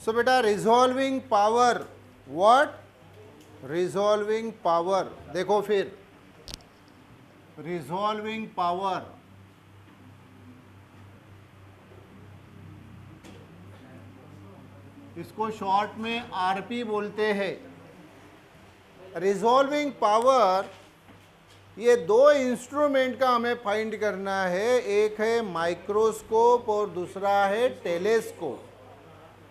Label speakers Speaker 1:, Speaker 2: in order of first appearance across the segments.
Speaker 1: सो बेटा resolving power, what, resolving power, देखो फिर रिजॉल्विंग पावर, इसको शॉर्ट में आरपी बोलते हैं। रिजॉल्विंग पावर, ये दो इंस्ट्रूमेंट का हमें फाइंड करना है, एक है माइक्रोस्कोप और दूसरा है टेलीस्कोप।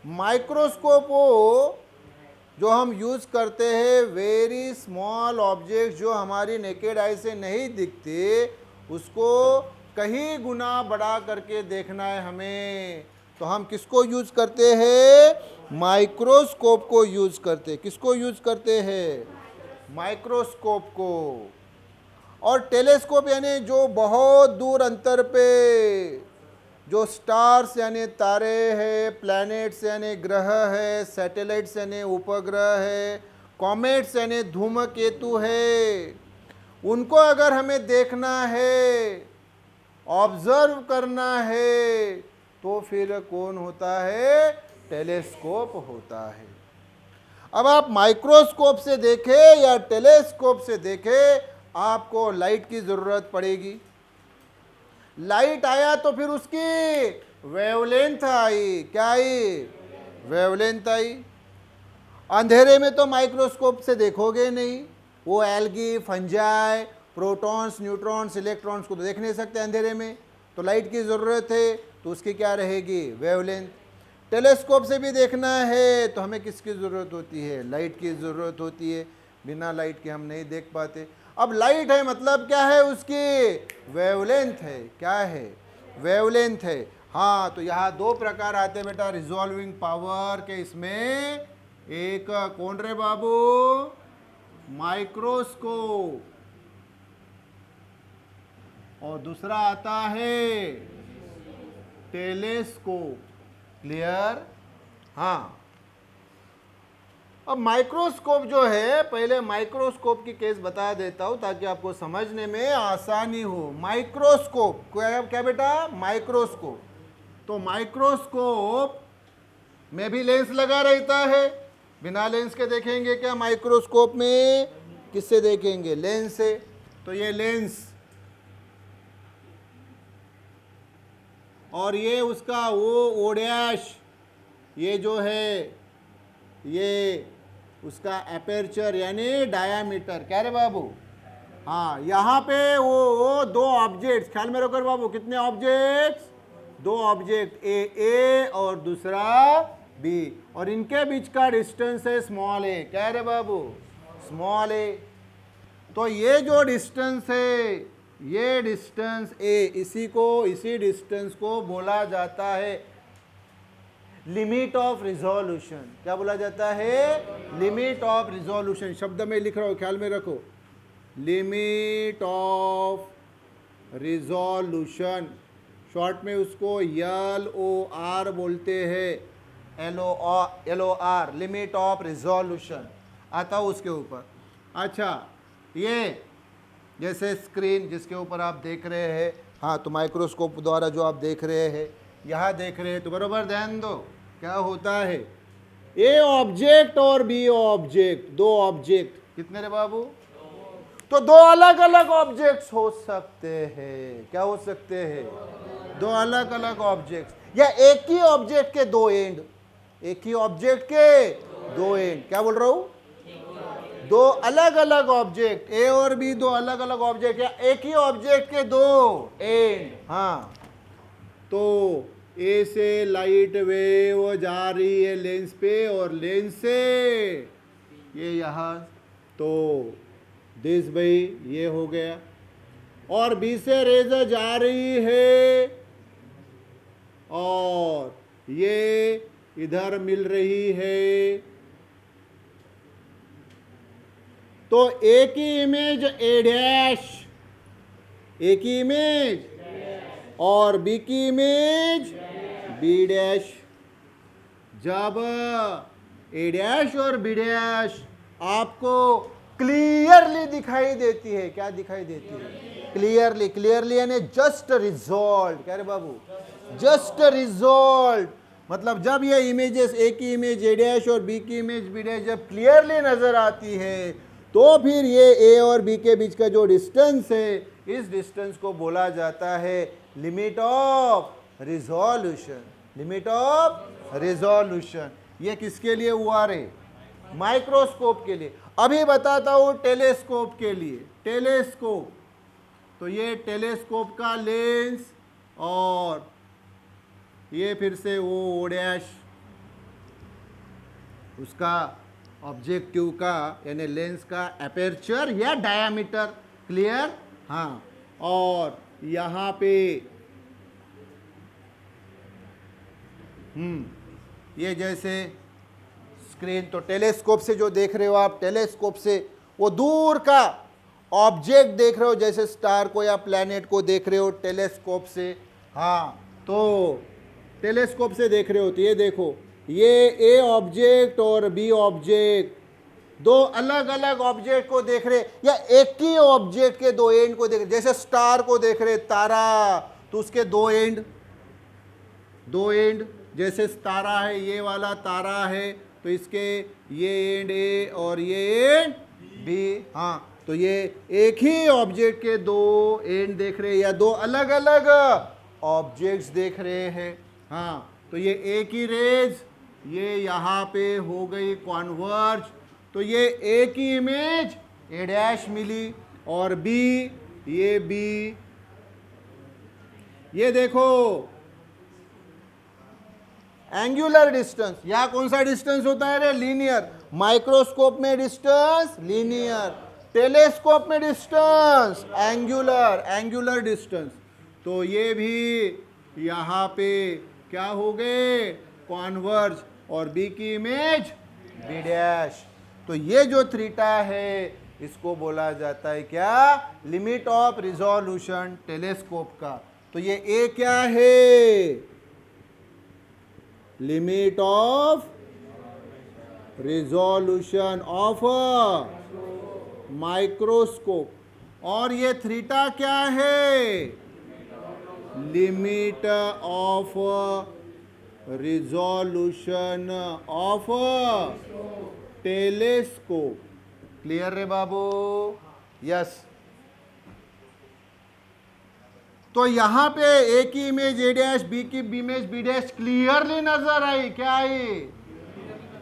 Speaker 1: माइक्रोस्कोप वो जो हम यूज करते हैं वेरी स्मॉल ऑब्जेक्ट जो हमारी नेकेड आई से नहीं दिखते, उसको कहीं गुना बड़ा करके देखना है हमें, तो हम किसको यूज करते हैं? माइक्रोस्कोप को यूज करते हैं। किसको यूज करते हैं? माइक्रोस्कोप को। और टेलीस्कोप यानी जो बहुत दूर अंतर पे जो स्टार्स यानी तारे है, प्लैनेट्स यानी ग्रह है, सैटेलाइट्स यानी उपग्रह है, कॉमेट्स यानी धूमकेतु है, उनको अगर हमें देखना है, ऑब्जर्व करना है, तो फिर कौन होता है? टेलीस्कोप होता है। अब आप माइक्रोस्कोप से देखें या टेलीस्कोप से देखें, आपको लाइट की जरूरत पड़ेगी। लाइट आया तो फिर उसकी वेवलेंथ आई, क्या आई? वेवलेंथ आई। अंधेरे में तो माइक्रोस्कोप से देखोगे नहीं, वो algae, fungi, protons, neutrons, electrons को तो देख नहीं सकते अंधेरे में, तो लाइट की ज़रूरत है, तो उसकी क्या रहेगी? वेवलेंथ। टेलीस्कोप से भी देखना है तो हमें किसकी ज़रूरत होती है? लाइट की ज़रूरत होती है, बिना लाइट के हम नहीं देख पाते। अब लाइट है मतलब क्या है? उसकी वेवलेंथ है। क्या है? वेवलेंथ है। हाँ, तो यहाँ दो प्रकार आते हैं बेटा रिजॉल्विंग पावर के। इसमें एक कौन रे बाबू? माइक्रोस्कोप, और दूसरा आता है टेलीस्कोप। क्लियर? हाँ। अब माइक्रोस्कोप जो है, पहले माइक्रोस्कोप की केस बता देता हूं ताकि आपको समझने में आसानी हो। माइक्रोस्कोप क्या बेटा? माइक्रोस्कोप। तो माइक्रोस्कोप में भी लेंस लगा रहता है, बिना लेंस के देखेंगे क्या माइक्रोस्कोप में? किससे देखेंगे? लेंस से। तो ये लेंस, और ये उसका वो ओडैश, ये जो है ये उसका एपर्चर यानी डायामीटर। क्या रे बाबू? हाँ, यहाँ पे वो दो ऑब्जेक्ट्स, ख्याल में रखो बाबू, कितने ऑब्जेक्ट्स? दो ऑब्जेक्ट, ए और दूसरा बी, और इनके बीच का डिस्टेंस है स्मॉल ए। क्या रे बाबू? Small A. तो ये जो डिस्टेंस है, ये डिस्टेंस ए, इसी डिस्टेंस को बोला जाता है लिमिट ऑफ रिजोल्यूशन। क्या बोला जाता है? Limit of resolution. शब्द में लिख रहा हूं, ख्याल में रखो, लिमिट ऑफ रिजोल्यूशन। शॉर्ट में उसको LOR बोलते हैं, LOR, लिमिट ऑफ रिजोल्यूशन आता है उसके ऊपर। अच्छा, ये जैसे स्क्रीन जिसके ऊपर आप देख रहे हैं, हाँ, तो माइक्रोस्कोप द्वारा जो आप देख रहे हैं, यहाँ देख रहे हैं, तो बरोबर ध्यान दो, क्या होता है? ए ऑब्जेक्ट और बी ऑब्जेक्ट, दो ऑब्जेक्ट, कितने रे बाबू? तो दो अलग अलग ऑब्जेक्ट्स हो सकते हैं। क्या हो सकते हैं? दो अलग अलग ऑब्जेक्ट्स, या एक ही ऑब्जेक्ट के दो एंड, एक ही ऑब्जेक्ट के दो एंड। क्या बोल रहा हूं? दो अलग अलग ऑब्जेक्ट, ए और बी, दो अलग अलग ऑब्जेक्ट, या एक ही ऑब्जेक्ट के दो एंड। हाँ, तो ए से लाइट वेव जा रही है लेंस पे, और लेंस से ये यहाँ, तो दिस भाई ये हो गया, और बी से रेज जा रही है और ये इधर मिल रही है, तो एक ही इमेज ए डैश, एक ही इमेज, और बी की इमेज बी डैश। जब ए डैश और बी डैश आपको क्लियरली दिखाई देती है, क्या दिखाई देती है? क्लियरली। क्लियरली यानी जस्ट रिजॉल्व। क्या रे बाबू? Just resolve. मतलब जब ये इमेजेस, ए की इमेज ए डैश और बी की इमेज बी डैश जब क्लियरली नजर आती है, तो फिर ये ए और बी के बीच का जो डिस्टेंस है, इस डिस्टेंस को बोला जाता है limit of resolution. Limit of resolution ये किसके लिए हुआ रे? माइक्रोस्कोप के लिए। अभी बताता हूं टेलीस्कोप के लिए। टेलीस्कोप, तो ये टेलीस्कोप का लेंस और ये फिर से ओ डैश उसका ऑब्जेक्टिव का यानी लेंस का एपर्चर या डायामीटर। क्लियर? हाँ। और यहाँ पे ये जैसे स्क्रीन, तो टेलीस्कोप से जो देख रहे हो आप, टेलीस्कोप से वो दूर का ऑब्जेक्ट देख रहे हो, जैसे स्टार को या प्लैनेट को देख रहे हो टेलीस्कोप से। हाँ, तो टेलीस्कोप से देख रहे हो तो ये देखो, ये ए ऑब्जेक्ट और बी ऑब्जेक्ट, दो अलग अलग ऑब्जेक्ट को देख रहे, या एक ही ऑब्जेक्ट के दो एंड को देख रहे। जैसे स्टार को देख रहे, तारा, तो उसके दो एंड, जैसे तारा है, ये वाला तारा है, तो इसके ये एंड ए और ये एंड बी। हाँ, तो ये एक ही ऑब्जेक्ट के दो एंड देख रहे हैं या दो अलग अलग ऑब्जेक्ट्स देख रहे हैं। हाँ, तो ये एक ही रेज ये यहाँ पे हो गई कॉन्वर्ज, तो ये ए की इमेज ए डैश मिली और बी, ये बी, ये देखो एंगुलर डिस्टेंस। यहां कौन सा डिस्टेंस होता है रे? लीनियर। माइक्रोस्कोप में डिस्टेंस लीनियर, टेलीस्कोप में डिस्टेंस एंगुलर डिस्टेंस। तो ये भी यहाँ पे क्या हो गए? कॉन्वर्ज, और बी की इमेज बी डैश। तो ये जो थीटा है इसको बोला जाता है क्या? लिमिट ऑफ रिजोल्यूशन टेलीस्कोप का। तो ये ए क्या है? Limit of resolution of microscope. और ये थीटा क्या है? Limit of resolution of telescope. Clear रे बाबू? यस। तो यहां पे ए की इमेज ए डैश, बी की इमेज बी डैश क्लियरली नजर आई। क्या आई?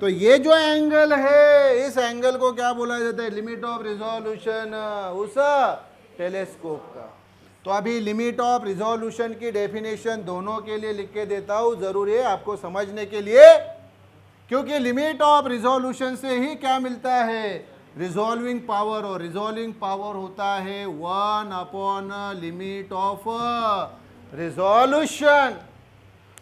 Speaker 1: तो ये जो एंगल है, इस एंगल को क्या बोला जाता है? लिमिट ऑफ रिजोल्यूशन उस टेलीस्कोप का। तो अभी लिमिट ऑफ रिजोल्यूशन की डेफिनेशन दोनों के लिए लिख के देता हूं, जरूरी है आपको समझने के लिए, क्योंकि लिमिट ऑफ रिजोल्यूशन से ही क्या मिलता है? Resolving power. और रिजॉल्विंग पावर होता है 1 अपॉन लिमिट ऑफ रिजोल्यूशन।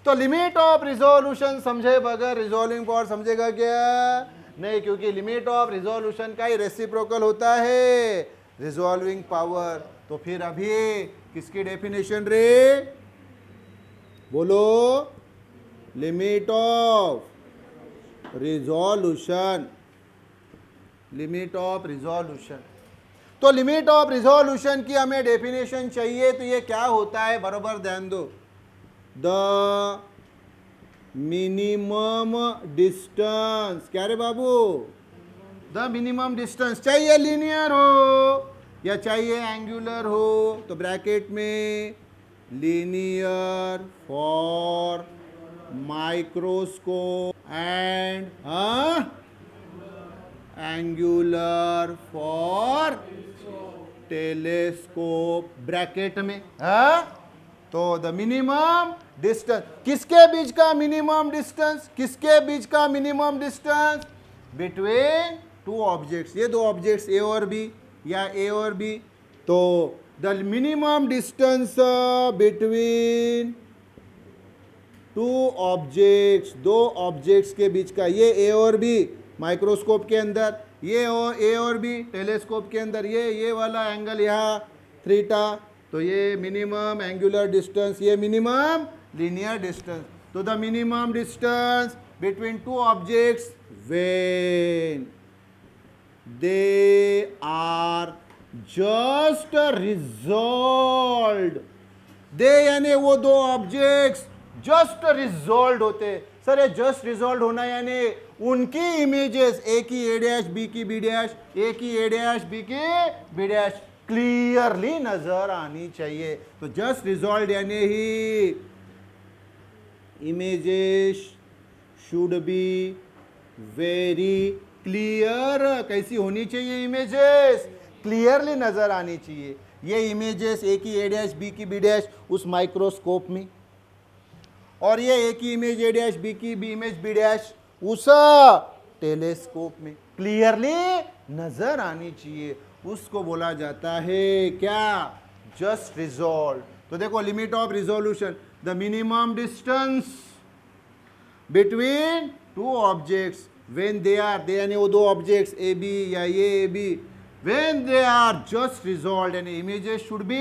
Speaker 1: तो लिमिट ऑफ रिजोल्यूशन समझे बगैर रिजॉल्विंग पावर समझेगा क्या? नहीं, क्योंकि लिमिट ऑफ रिजोल्यूशन का ही रेसिप्रोकल होता है रिजॉल्विंग पावर। तो फिर अभी किसकी डेफिनेशन रे? बोलो। Limit of resolution. Limit of resolution. तो लिमिट ऑफ रिजोल्यूशन की हमें डेफिनेशन चाहिए, तो ये क्या होता है? बराबर ध्यान दो। The minimum distance. क्या रे बाबू? द मिनिमम डिस्टेंस, चाहिए लीनियर हो या चाहिए एंगुलर हो, तो ब्रैकेट में linear for microscope and angular for telescope bracket में। तो द मिनिमम डिस्टेंस, किसके बीच का मिनिमम डिस्टेंस? किसके बीच का minimum distance? Between two objects. ये दो ऑब्जेक्ट्स ए और बी या ए और बी, तो the minimum distance between two objects, दो ऑब्जेक्ट्स के बीच का, ये ए और बी माइक्रोस्कोप के अंदर, ये ए और बी टेलीस्कोप के अंदर, ये वाला एंगल यहाँ थीटा, तो ये मिनिमम एंगुलर डिस्टेंस, ये मिनिमम लीनियर डिस्टेंस। तो the minimum distance between two objects when they are just resolved. They यानी वो दो ऑब्जेक्ट्स जस्ट रिजॉल्व होते। सर ये जस्ट रिजॉल्व होना यानी उनकी इमेजेस ए की ए डैश बी की बी डैश, ए की ए डैश बी की बी डैश क्लियरली नजर आनी चाहिए। तो जस्ट रिजॉल्व यानी ही images should be very clear. कैसी होनी चाहिए इमेजेस? क्लियरली नजर आनी चाहिए। ये इमेजेस ए की ए डैश बी की बी डैश उस माइक्रोस्कोप में, और ये ए की इमेज ए डैश बी की बी इमेज बी डैश उस टेलीस्कोप में क्लियरली नजर आनी चाहिए। उसको बोला जाता है क्या? Just resolve. तो देखो limit of resolution, the minimum distance between two objects when they यानी वो दो ऑब्जेक्ट्स ए बी या ये A B, when they are just resolved and images should be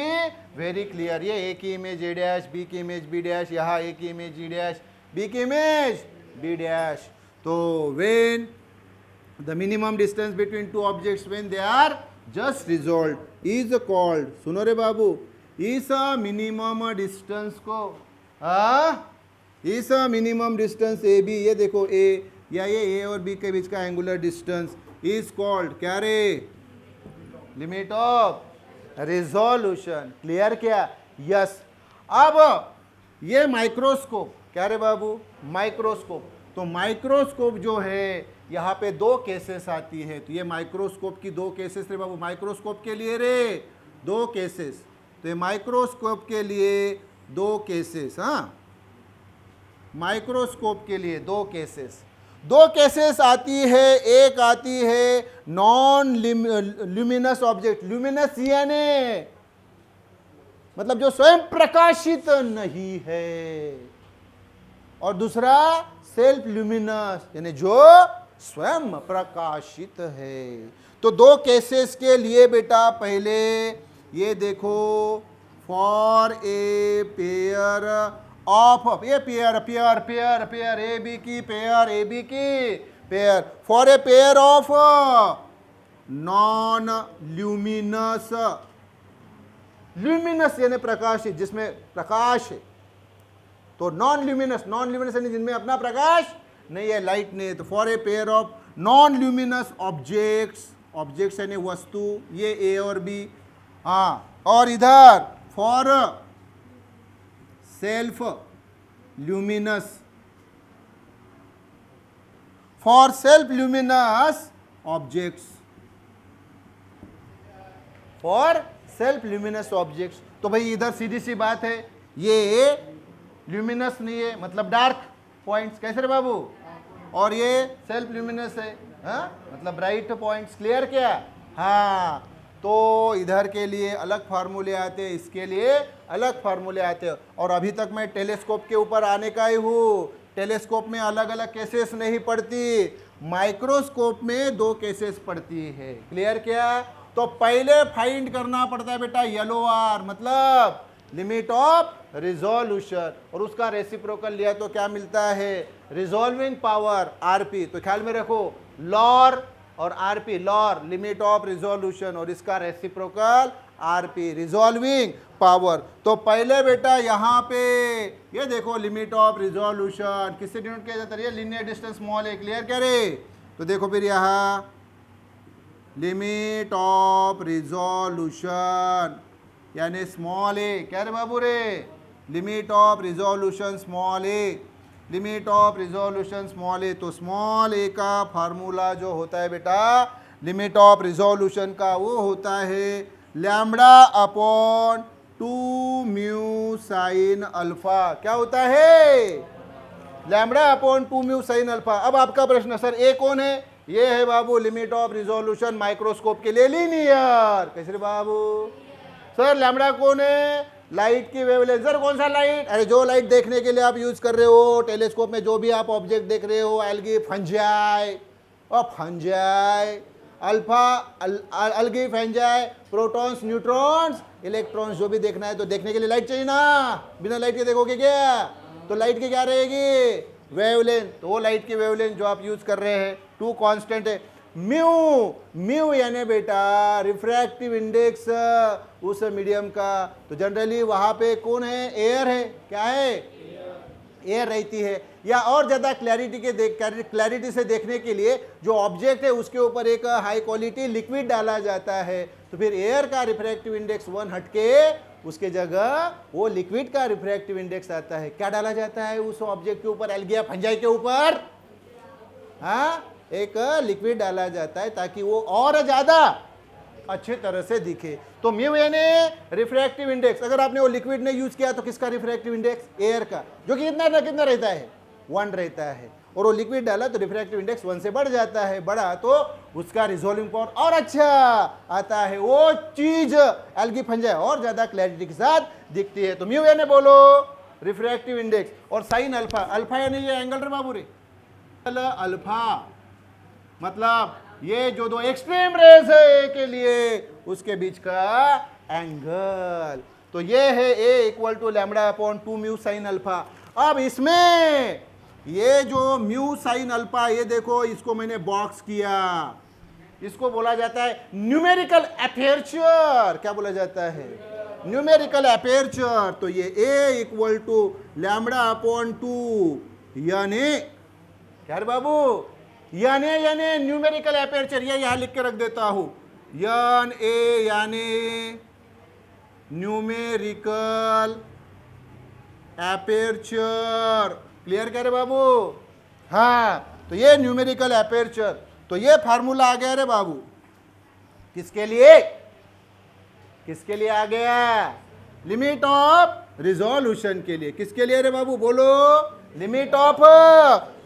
Speaker 1: very clear। ये ए की इमेज ए डैश, बी की image B dash, यहाँ ए की इमेज ई डैश, बी की इमेज बी डैश। तो when the minimum distance between two objects when they are just resolved is called, सुनो रे बाबू, इस मिनिमम डिस्टेंस को इस मिनिमम डिस्टेंस ए बी, ये देखो ए या ये ए और बी के बीच का एंगुलर डिस्टेंस इज कॉल्ड क्या रे? Limit of resolution. क्लियर क्या? यस। अब ये माइक्रोस्कोप, क्या रे बाबू? माइक्रोस्कोप। तो माइक्रोस्कोप जो है यहाँ पे दो केसेस आती है। तो ये माइक्रोस्कोप की दो केसेस रे बाबू, माइक्रोस्कोप के लिए रे दो केसेस। तो ये माइक्रोस्कोप के लिए दो केसेस, हाँ माइक्रोस्कोप के लिए दो केसेस आती है। एक आती है नॉन ल्यूमिनस ऑब्जेक्ट, ल्यूमिनस यानी मतलब जो स्वयं प्रकाशित नहीं है, और दूसरा सेल्फ ल्यूमिनस यानी जो स्वयं प्रकाशित है। तो दो केसेस के लिए बेटा पहले ये देखो, फॉर ए पेयर ऑफ, ये पेयर ए बी की पेयर, ए बी की pair, for a pair of non luminous, luminous यानी प्रकाशित, जिसमें प्रकाश है। तो नॉन ल्यूमिनस यानी जिनमें अपना प्रकाश नहीं है, लाइट नहीं है। तो for a pair of non luminous objects यानी वस्तु, ये ए और बी, हाँ, और इधर for self luminous, for self luminous objects, for self luminous objects. तो भाई इधर सीधी सी बात है, ये ल्यूमिनस नहीं है मतलब डार्क पॉइंट्स, कैसे रे बाबू, और ये सेल्फ ल्यूमिनस है, हाँ मतलब ब्राइट पॉइंट्स। क्लियर क्या? हाँ। तो इधर के लिए अलग फार्मूले आते हैं, इसके लिए अलग फार्मूले आते हैं। और अभी तक मैं टेलीस्कोप के ऊपर आने का ही हूँ। टेलीस्कोप में अलग अलग केसेस नहीं पड़ती, माइक्रोस्कोप में दो केसेस पड़ती है। क्लियर क्या? तो पहले फाइंड करना पड़ता है बेटा येलो आर, मतलब लिमिट ऑफ रिजोल्यूशन, और उसका रेसिप्रोकल लिया तो क्या मिलता है? Resolving power RP. तो ख्याल में रखो, लॉर और RP, LOR limit of resolution, और इसका रेसिप्रोकल आरपी रिजॉल्विंग पावर। तो पहले बेटा यहाँ पे ये देखो लिमिट ऑफ रिजोल्यूशन किससे डिनोट किया जाता है? Linear distance small A. Clear क्या रे? तो देखो फिर यहाँ लिमिट ऑफ रिजोल्यूशन यानी स्मॉल ए, क्या रे बाबू रे? Limit of resolution small A, limit of resolution small A. तो स्मॉल ए का फार्मूला जो होता है बेटा लिमिट ऑफ रिजोल्यूशन का, वो होता है lambda upon 2 mu sine alpha. क्या होता है? Lambda upon 2 mu sine alpha. अब आपका प्रश्न, सर ए कौन है? ये है बाबू लिमिट ऑफ रिजोल्यूशन माइक्रोस्कोप के लिए लीनियर। कैसे रे बाबू? सर लैम्बडा कौन है? लाइट की वेवलेंथ। सर कौन सा लाइट? अरे जो लाइट देखने के लिए आप यूज कर रहे हो टेलीस्कोप में, जो भी आप ऑब्जेक्ट देख रहे हो, एल्गी फंजाई और fungi, alpha algae fungi, protons neutrons electrons, जो भी देखना है तो देखने के लिए लाइट चाहिए ना। बिना लाइट के देखोगे क्या? तो लाइट की क्या रहेगी? वेवलेंथ। तो वो लाइट की वेवलेंथ जो आप यूज कर रहे हैं, 2 कांस्टेंट है। म्यू यानी बेटा रिफ्रैक्टिव इंडेक्स उस मीडियम का। तो जनरली वहां पे कौन है? एयर है। क्या है? एयर रहती है, या और ज़्यादा क्लैरिटी से देखने के लिए जो ऑब्जेक्ट है उसके ऊपर एक हाई क्वालिटी लिक्विड डाला जाता है, तो फिर एयर का रिफ्रैक्टिव इंडेक्स 1 हटके उसके जगह वो लिक्विड का रिफ्रैक्टिव इंडेक्स आता है। क्या डाला जाता है उस ऑब्जेक्ट के ऊपर, एल्गिया फंजाई के ऊपर? हाँ, एक लिक्विड डाला जाता है ताकि वो और ज़्यादा अच्छे तरह से दिखे। तो म्यू यानी रिफ्रैक्टिव इंडेक्स। अगर आपने वो लिक्विड ने यूज किया तो किसका रिफ्रैक्टिव इंडेक्स? एयर का, जो कि कितना रहता है? 1 रहता है। और वो लिक्विड डाला तो रिफ्रैक्टिव इंडेक्स 1 से बढ़ जाता है, बढ़ा तो उसका रिजोल्विंग पावर और अच्छा आता है, वो चीज एल्गी फंजाई और ज्यादा क्लैरिटी के साथ दिखती है। तो म्यू यानी बोलो रिफ्रैक्टिव इंडेक्स, और साइन अल्फा, अल्फा यानी ये एंगल रे बाबू रे, अल्फा मतलब ये जो दो एक्सट्रीम रेज है ए के लिए उसके बीच का एंगल। तो ये है A equal to lambda upon 2 mu sine alpha. अब इसमें ये जो म्यू साइन अल्फा, ये देखो इसको मैंने बॉक्स किया, इसको बोला जाता है न्यूमेरिकल एपर्चर। क्या बोला जाता है? Numerical aperture. तो ये ए इक्वल टू लैम्बडा अपॉन 2 यानी क्या रे बाबू, यानी न्यूमेरिकल एपर्चर, ये यहां लिख के रख देता हूं, यन ए यानी न्यूमेरिकल एपर्चर। क्लियर करे बाबू? हाँ, तो ये न्यूमेरिकल एपर्चर। तो ये फार्मूला आ गया रे बाबू, किसके लिए? किसके लिए आ गया? लिमिट ऑफ रिजोल्यूशन के लिए। किसके लिए रे बाबू बोलो? लिमिट ऑफ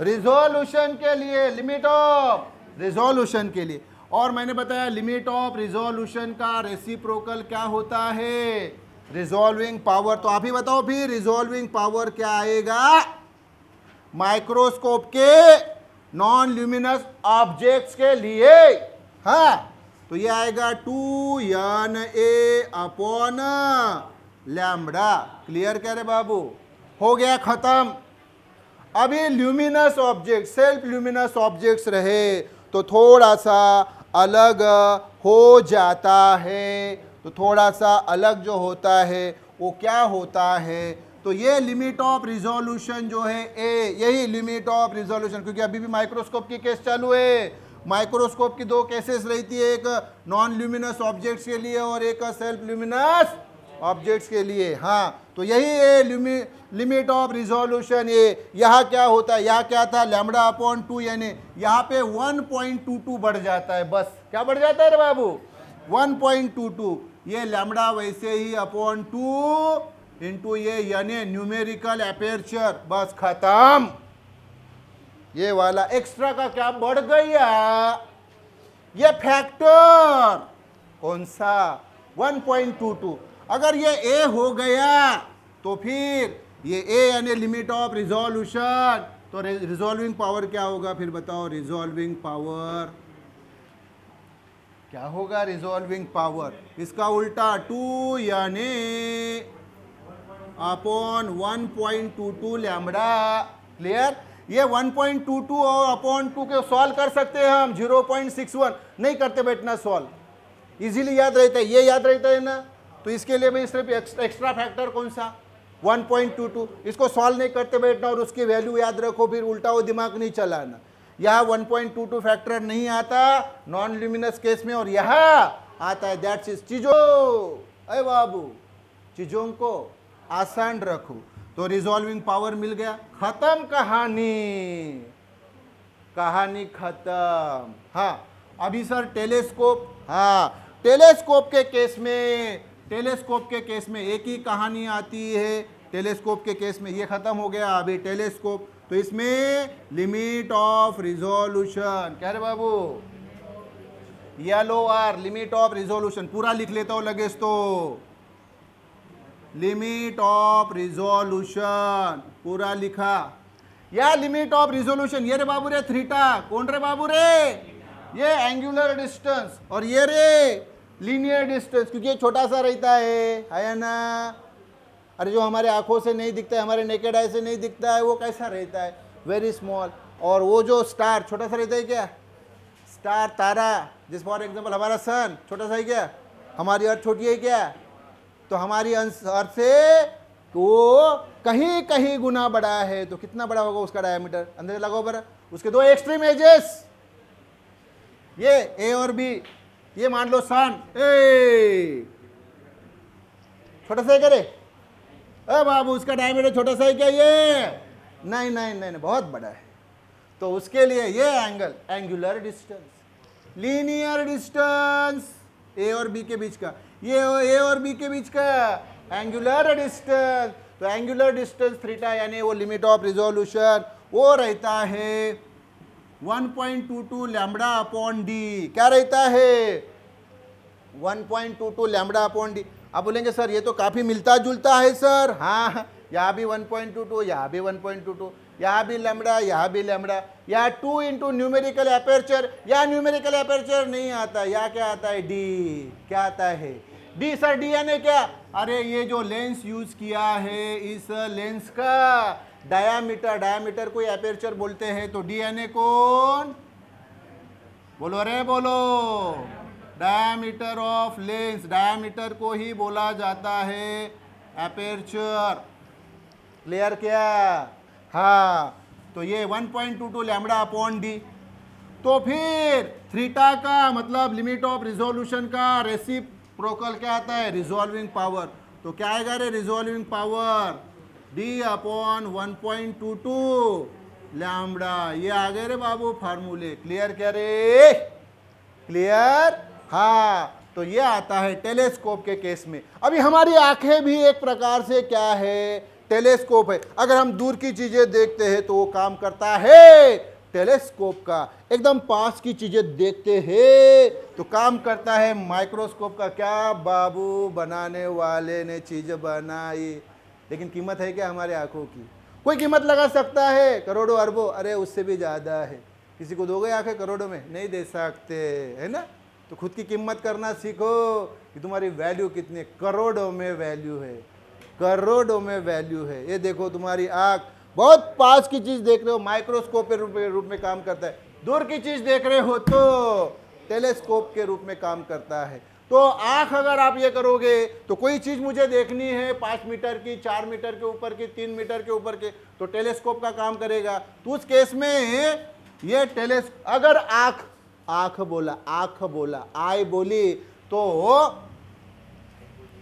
Speaker 1: रिजोल्यूशन के लिए, लिमिट ऑफ रिजोल्यूशन के लिए। और मैंने बताया लिमिट ऑफ रिजोल्यूशन का रेसिप्रोकल क्या होता है? Resolving power. तो आप ही बताओ फिर रिजोल्विंग पावर क्या आएगा माइक्रोस्कोप के नॉन ल्यूमिनस ऑब्जेक्ट्स के लिए? हाँ, तो ये आएगा 2 अपॉन लैम्बडा। क्लियर क्या रे बाबू? हो गया खत्म। अभी luminous object, self luminous objects रहे तो थोड़ा सा अलग हो जाता है। तो थोड़ा सा अलग जो होता है वो क्या होता है? तो ये लिमिट ऑफ रिजोल्यूशन जो है ए, यही लिमिट ऑफ रिजोल्यूशन, क्योंकि अभी भी माइक्रोस्कोप की केस चालू है। माइक्रोस्कोप की 2 केसेस रहती है, एक नॉन ल्यूमिनस ऑब्जेक्ट्स के लिए और एक सेल्फ ल्यूमिनस ऑब्जेक्ट्स के लिए। हाँ, तो यही है लिमिट ऑफ रिजोल्यूशन। ये यहाँ क्या होता है? यहाँ क्या था? लैम्बडा अपॉन 2 यानी यहाँ पे 1.22 बढ़ जाता है। बस क्या बढ़ जाता है रे बाबू? 1.22। ये लैम्बडा वैसे ही अपॉन 2 इंटू ये यानी न्यूमेरिकल एपर्चर। बस खत्म। ये वाला एक्स्ट्रा का क्या बढ़ गया? ये फैक्टर कौन सा? 1.22। अगर ये ए हो गया तो फिर ये ए यानी लिमिट ऑफ रिजोल्यूशन, तो रिजोल्विंग पावर क्या होगा फिर बताओ? रिजोल्विंग पावर क्या होगा? रिजोल्विंग पावर इसका उल्टा 2 यानी अपॉन 1.22 लैम्बडा। क्लियर? ये 1.22 और अपॉन 2 के सॉल्व कर सकते हैं हम। 0.61 नहीं करते बैठना सॉल्व, इजीली याद रहता है, ये याद रहता है ना। तो इसके लिए मैं सिर्फ एक्स्ट्रा फैक्टर कौन सा? 1.22। इसको सॉल्व नहीं करते बैठना और उसकी वैल्यू याद रखो, फिर उल्टा वो दिमाग नहीं चलाना। यहाँ 1.22 फैक्टर नहीं आता नॉन ल्यूमिनस केस में, और यहाँ आता है। दैट्स इज चीजों, अरे बाबू चीजों को आसान रखो। तो रिजॉल्विंग पावर मिल गया, खत्म कहानी, कहानी खत्म। हाँ, अभी सर टेलीस्कोप। हाँ, टेलीस्कोप के केस में, टेलीस्कोप के केस में एक ही कहानी आती है। टेलीस्कोप के केस में ये खत्म हो गया। अभी टेलीस्कोप, तो इसमें लिमिट ऑफ रिजोल्यूशन क्या रे बाबू? LOR लिमिट ऑफ रिजोल्यूशन पूरा लिख लेता हूं लगेज। तो लिमिट ऑफ रिजोल्यूशन पूरा लिखा। या लिमिट ऑफ रिजोल्यूशन ये रे बाबू रे थीटा, कौन रे बाबू रे? ये एंगुलर डिस्टेंस, और ये रे लीनियर डिस्टेंस, क्योंकि ये छोटा सा रहता है ना। अरे जो हमारे आंखों से नहीं दिखता है, हमारे नेकेड आई से नहीं दिखता है, वो कैसा रहता है? Very small. और वो जो स्टार छोटा सा रहता है क्या? स्टार, तारा, जिस फॉर एग्जाम्पल हमारा सन छोटा सा है क्या? हमारी अर्थ छोटी है क्या? तो हमारी अर्थ से वो कहीं कहीं गुना बड़ा है, तो कितना बड़ा होगा उसका डायमीटर, अंदर लगाओ बरा। उसके दो एक्सट्रीम एजेस, ये ए और बी, ये मान लो सन ए, छोटा सा करे, अरे बाबू उसका डायमीटर छोटा सा है क्या ये? नहीं नहीं नहीं, नहीं बहुत बड़ा है। तो उसके लिए ये angle, angular distance, linear distance A और बी के बीच का, ये ए और बी के बीच का एंगुलर डिस्टेंस। तो एंगुलर डिस्टेंस थीटा यानी वो लिमिट ऑफ रिजोल्यूशन वो रहता है 1.22 लैम्बडा अपॉन डी। क्या रहता है? 1.22 लैम्बडा अपॉन डी। आप बोलेंगे सर ये तो काफ़ी मिलता जुलता है सर। हाँ, यहाँ भी 1.22, यहाँ भी 1.22, यहाँ भी लैम्बडा, यहाँ भी लैम्बडा, या 2 इंटू न्यूमेरिकल एपर्चर, या न्यूमेरिकल एपर्चर नहीं आता, या क्या आता है? डी। क्या आता है? डी। सर डी यानी क्या? अरे ये जो लेंस यूज किया है, इस लेंस का डायामीटर, डायामीटर को एपर्चर बोलते हैं, तो डी यानी कौन? बोलो रे बोलो, डायामीटर ऑफ लेंस, डायामीटर को ही बोला जाता है एपर्चर। क्लियर क्या? हाँ, तो ये 1.22 लैम्बडा अपॉन डी। तो फिर थीटा का मतलब लिमिट ऑफ रिजोल्यूशन का रेसिप्रोकल क्या आता है? Resolving power. तो क्या आएगा रे resolving power? D upon 1.22 lambda. ये आ गए रे बाबू फार्मूले। क्लियर क्या रे? क्लियर? हाँ, तो ये आता है टेलीस्कोप के केस में। अभी हमारी आंखें भी एक प्रकार से क्या है? टेलीस्कोप है। अगर हम दूर की चीजें देखते हैं तो वो काम करता है टेलीस्कोप का, एकदम पास की चीजें देखते हैं तो काम करता है माइक्रोस्कोप का। क्या बाबू बनाने वाले ने चीज बनाई, लेकिन कीमत है क्या हमारे आंखों की? कोई कीमत लगा सकता है? करोड़ों अरबों, अरे उससे भी ज्यादा है। किसी को दोगे आंखें करोड़ों में? नहीं दे सकते, है ना? तो खुद की कीमत करना सीखो कि तुम्हारी वैल्यू कितनी, करोड़ों में वैल्यू है, करोड़ों में वैल्यू है। ये देखो तुम्हारी आंख, बहुत पास की चीज देख रहे हो, माइक्रोस्कोप के रूप में काम करता है। दूर की चीज देख रहे हो तो टेलीस्कोप के रूप में काम करता है। तो आंख अगर आप ये करोगे तो कोई चीज मुझे देखनी है 5 मीटर की, 4 मीटर के ऊपर की, 3 मीटर के ऊपर के, तो टेलीस्कोप का काम करेगा। तो उस केस में ये अगर आंख बोला, आई बोली,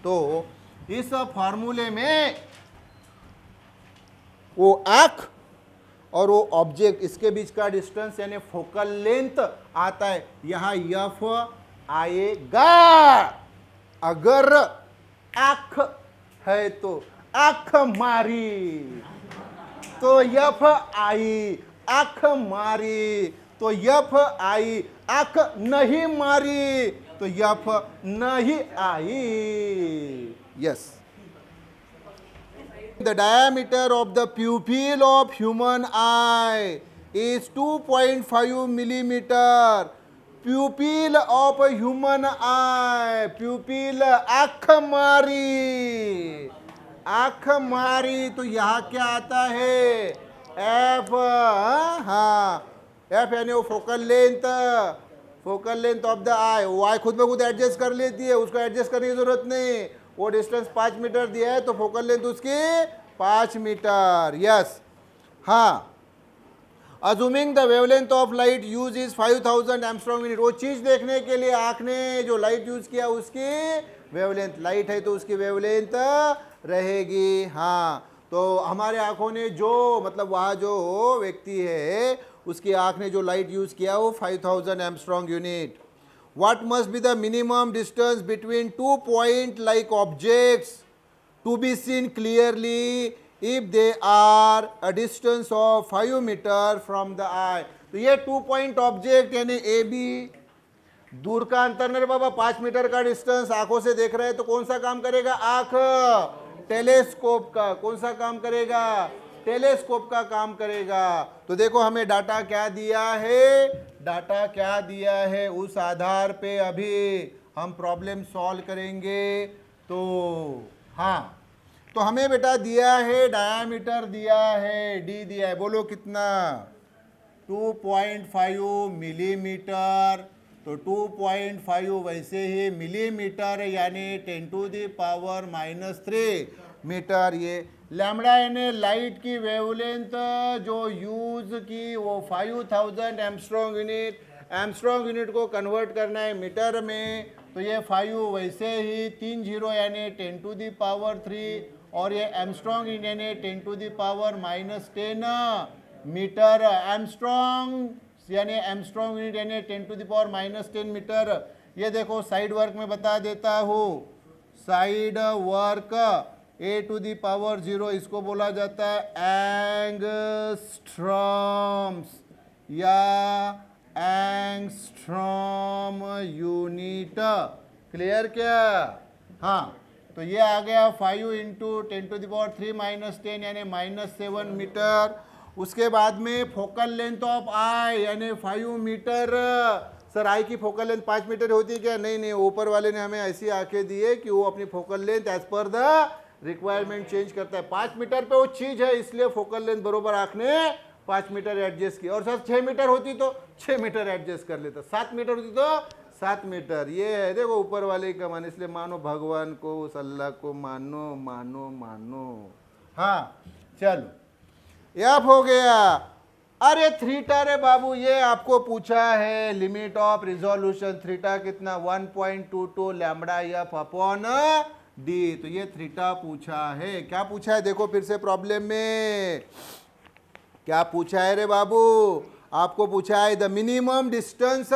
Speaker 1: तो इस फॉर्मूले में वो आंख और वो ऑब्जेक्ट इसके बीच का डिस्टेंस यानी फोकल लेंथ आता है। यहां एफ आएगा। अगर आंख है तो आंख मारी तो एफ आई, आंख मारी तो एफ आई, आंख नहीं मारी तो एफ नहीं आई। Yes, the diameter of the pupil of human eye is 2.5 millimeter. Pupil of a human eye, pupil आँख मारी, आँख मारी तो यहाँ क्या आता है? एफ। हाँ, एफ यानी वो फोकल लेंथ ऑफ द आई। वो आई खुद ब खुद एडजस्ट कर लेती है, उसको एडजस्ट करने की जरूरत नहीं। वो डिस्टेंस 5 मीटर दिया है तो फोकल लेंथ उसकी 5 मीटर। यस। हाँ, assuming the wavelength of light use is 5000 angstrom unit. वो चीज देखने के लिए आंख ने जो लाइट यूज किया उसकी वेवलेंथ, लाइट है तो उसकी वेवलेंथ रहेगी। हाँ, तो हमारे आंखों ने जो मतलब वहाँ जो व्यक्ति है उसकी आंख ने जो लाइट यूज किया वो 5000 angstrom unit. What must be the minimum distance between 2 point-like objects to be seen clearly if they are a distance of 5 meter from the eye? तो ये 2 point object यानी ए बी, दूर का अंतर नहीं बाबा, 5 metre का डिस्टेंस आंखों से देख रहे हैं तो कौन सा काम करेगा? आंख। टेलीस्कोप का कौन सा काम करेगा? टेलीस्कोप का काम करेगा। तो देखो हमें डाटा क्या दिया है, डाटा क्या दिया है, उस आधार पे अभी हम प्रॉब्लम सॉल्व करेंगे। तो हाँ, तो हमें बेटा दिया है डायामीटर दिया है, डी दिया है, बोलो कितना? 2.5 मिलीमीटर। तो 2.5 वैसे ही मिलीमीटर यानी 10⁻³ मीटर। ये लैम्बडा यानी लाइट की वेवलेंथ जो यूज की वो 5000 एमस्ट्रॉन्ग यूनिट, एमस्ट्रॉन्ग यूनिट को कन्वर्ट करना है मीटर में, तो ये 5 वैसे ही 3 जीरो यानी 10 टू दी पावर 3, और ये एमस्ट्रॉन्ग यूनिट यानी 10 to the power -10 metre. Angstrom यानी एमस्ट्रॉन्ग यूनिट यानी 10 टू दी पावर -10 मीटर। ये देखो साइड वर्क में बता देता हूँ, side work a to the power 0 इसको बोला जाता है एंगस्ट्रॉम्स या एंगस्ट्रॉम यूनिट। क्लियर क्या? हाँ, तो ये आ गया 5 इंटू 10 टू दी पावर 3 -10 यानी -7 मीटर। उसके बाद में फोकल लेंथ ऑफ आई यानी 5 मीटर। सर आई की फोकल लेंथ 5 मीटर होती है क्या? नहीं नहीं, ऊपर वाले ने हमें ऐसी आंखें दी है कि वो अपनी focal length as per the requirement change करता है। 5 मीटर पे वो चीज है, इसलिए फोकल लेंथ बरोबर आंख ने 5 मीटर एडजस्ट किया। और सर 6 मीटर होती तो 6 मीटर एडजस्ट कर लेता, 7 मीटर होती तो 7 मीटर। ये है देखो ऊपर वाले का मान, इसलिए मानो भगवान को, उस अल्लाह को मानो मानो मानो। हाँ चलो, यह हो गया। अरे थीटा रे बाबू, ये आपको पूछा है लिमिट ऑफ रिजोल्यूशन थीटा कितना 1.22 लैम्बडा एफ अपॉन डी। तो ये थीटा पूछा है। क्या पूछा है देखो फिर से प्रॉब्लम में, क्या पूछा है रे बाबू? आपको पूछा है the minimum distance,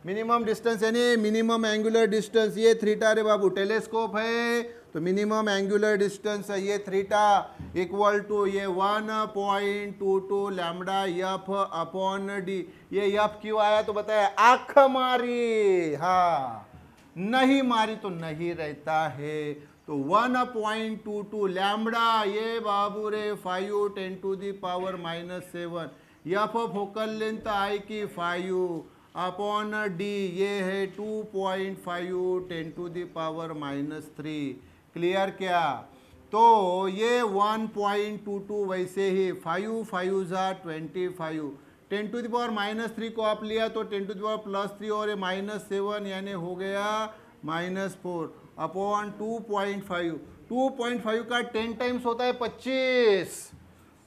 Speaker 1: minimum distance यानी मिनिमम एंगुलर डिस्टेंस। ये थीटा रे बाबू, टेलीस्कोप है तो मिनिमम एंगुलर डिस्टेंस है ये थीटा इक्वल टू ये 1.22 लैम्बडा एफ अपॉन डी। ये एफ क्यों आया तो बताया, आंख मारी, हाँ नहीं मारी तो नहीं रहता है। तो 1.22 लैम्बडा ये बाबू रे 5 10 to the power -7, F focal length eye की 5 अपॉन डी ये है 2.5 10 टू दी पावर -3। क्लियर क्या? तो ये 1.22 वैसे ही 5 5 25, 10 टू द पावर -3 को आप लिया तो 10 टू द पावर +3 और ये -7 यानी हो गया -4 अपॉन 2.5। 2.5 का 10 टाइम्स होता है 25,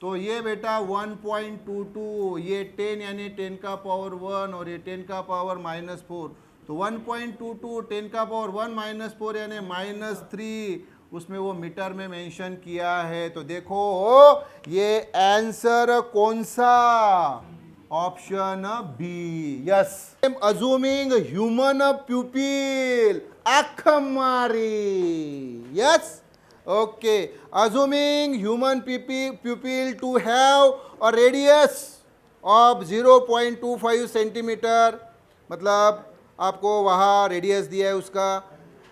Speaker 1: तो ये बेटा 1.22, ये 10 यानी 10 का पावर 1 और ये 10 का पावर -4, तो 1.22 10 का पावर 1 -4 यानी -3, उसमें वो मीटर में मेंशन किया है। तो देखो ये आंसर कौन सा? Option B, yes. Assuming human pupil, आंख मारी, yes okay. Assuming human pupil to have a radius of 0.25 centimetre, मतलब आपको वहाँ रेडियस दिया है उसका,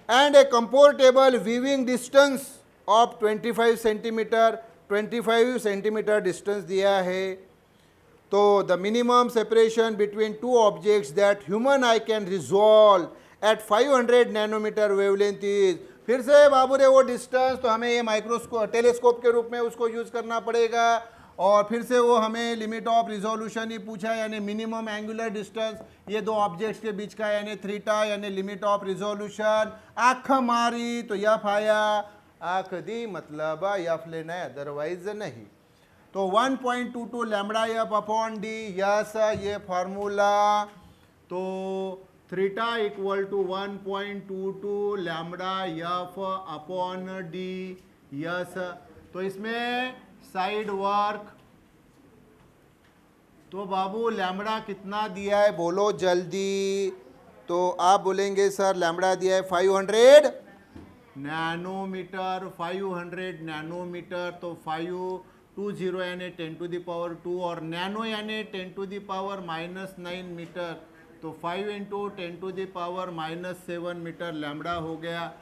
Speaker 1: and a comfortable viewing distance of 25 centimetre, 25 centimetre distance दिया है। तो the minimum separation between two objects that human eye can resolve at 500 nanometre wavelength is. फिर से बाबू रे वो डिस्टेंस, तो हमें ये माइक्रोस्कोप टेलीस्कोप के रूप में उसको यूज करना पड़ेगा, और फिर से वो हमें लिमिट ऑफ रिजोल्यूशन ही पूछा है, यानी मिनिमम एंगुलर डिस्टेंस ये दो ऑब्जेक्ट्स के बीच का यानी थीटा, यानी लिमिट ऑफ रिजोल्यूशन। आंख मारी तो यफ आया, आंख दी मतलब यफ लेना है, अदरवाइज नहीं। तो 1.22 lambda F upon D, yes ये फार्मूला। तो theta equal to 1.22 lambda F upon D, yes. तो इसमें साइड वर्क, तो बाबू लैम्बडा कितना दिया है बोलो जल्दी। तो आप बोलेंगे सर लैम्बडा दिया है 500 नैनोमीटर, 500 नैनोमीटर, तो 520 यानी 10 टू द पावर 2 और नैनो यानी 10 टू द पावर -9 मीटर, तो 5 into 10 to the power -7 metre lambda हो गया।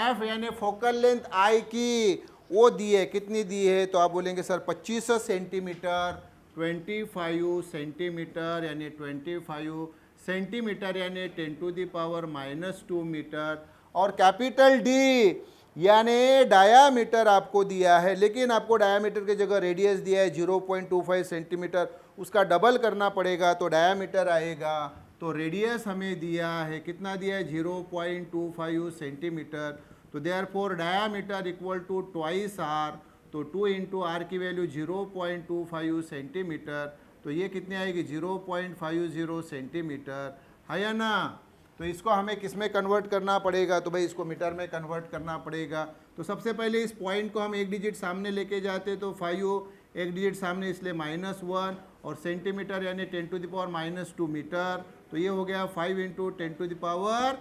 Speaker 1: एफ यानी फोकल लेंथ आई की वो दी है, कितनी दी है तो आप बोलेंगे सर 25 सेंटीमीटर, 25 सेंटीमीटर यानी 25 सेंटीमीटर यानी 10 टू द पावर -2 मीटर। और कैपिटल डी यानी डायामीटर आपको दिया है, लेकिन आपको डायामीटर की जगह रेडियस दिया है 0.25 सेंटीमीटर, उसका डबल करना पड़ेगा तो डायामीटर आएगा। तो रेडियस हमें दिया है, कितना दिया है 0.25 सेंटीमीटर, तो therefore diameter equal to twice R, तो 2 इंटू आर की वैल्यू 0.25 सेंटीमीटर, तो ये कितनी आएगी 0.50 सेंटीमीटर, है या ना। तो इसको हमें किस में कन्वर्ट करना पड़ेगा, तो भाई इसको मीटर में कन्वर्ट करना पड़ेगा। तो सबसे पहले इस पॉइंट को हम एक डिजिट सामने लेके जाते, तो 5 एक डिजिट सामने इसलिए -1, और सेंटीमीटर यानी 10⁻⁻2 मीटर, तो ये हो गया 5 इंटू 10⁻³